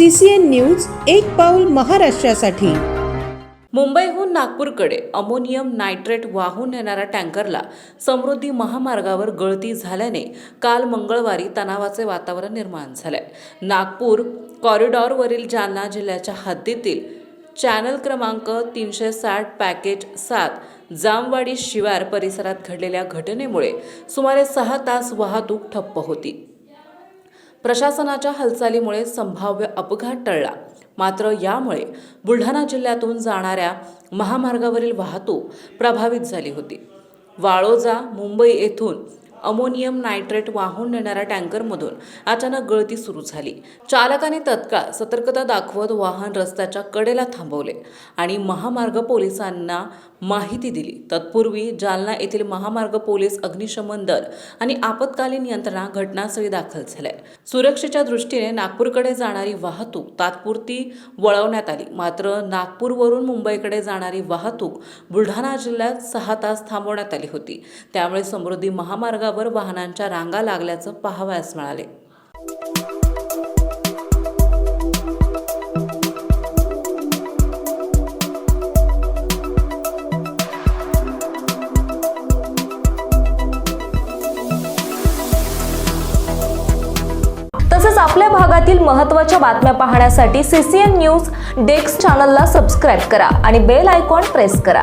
CCN news एक पाऊल महाराष्ट्रासाठी। मुंबईहून नागपूरकडे अमोनियम नायट्रेट वाहून नेणाऱ्या टँकरला समृद्धी महामार्गावर गळती झाल्याने काल मंगळवारी तणावाचे वातावरण निर्माण झाले। नागपूर कॉरिडॉरवरील जालना जिल्ह्याच्या हद्दीतील चॅनल क्रमांक 360 पॅकेज 7 जामवाडी शिवार परिसरात घडलेल्या घटनेमुळे सुमारे 6 तास वाहतूक ठप्प होती। प्रशासनाच्या हालचालीमुळे संभाव्य अपघात टळला, मात्र यामुळे बुलढाणा जिल्ह्यातून जाणाऱ्या महामार्गावरील वाहतूक प्रभावित झाली होती। वाळोजा मुंबई येथून अमोनियम नायट्रेट वाहून नेणाऱ्या टँकरमधून अचानक गळती सुरू झाली। चालकाने तत्काळ सतर्कता दाखवत वाहन रस्त्याच्या कडेला थांबवले आणि महामार्ग पोलिसांना माहिती दिली। तत्पूर्वी जालना येथील महामार्ग पोलीस, अग्निशमन दल आणि आपत्कालीन यंत्रणा घटनास्थळी दाखल झाले। सुरक्षेच्या दृष्टीने नागपूरकडे जाणारी वाहतूक तात्पुरती वळवण्यात आली, मात्र नागपूरवरून मुंबईकडे जाणारी वाहतूक बुलढाणा जिल्ह्यात 6 तास थांबवण्यात आली होती। त्यामुळे समृद्धी महामार्गावर वाहनांच्या रांगा लागल्याचं पाहावयास मिळाले। तसेच आपल्या भागातील महत्त्वाच्या बातम्या पाहण्यासाठी CCN न्यूज डेस्क चॅनलला सबस्क्राइब करा आणि बेल आयकॉन प्रेस करा।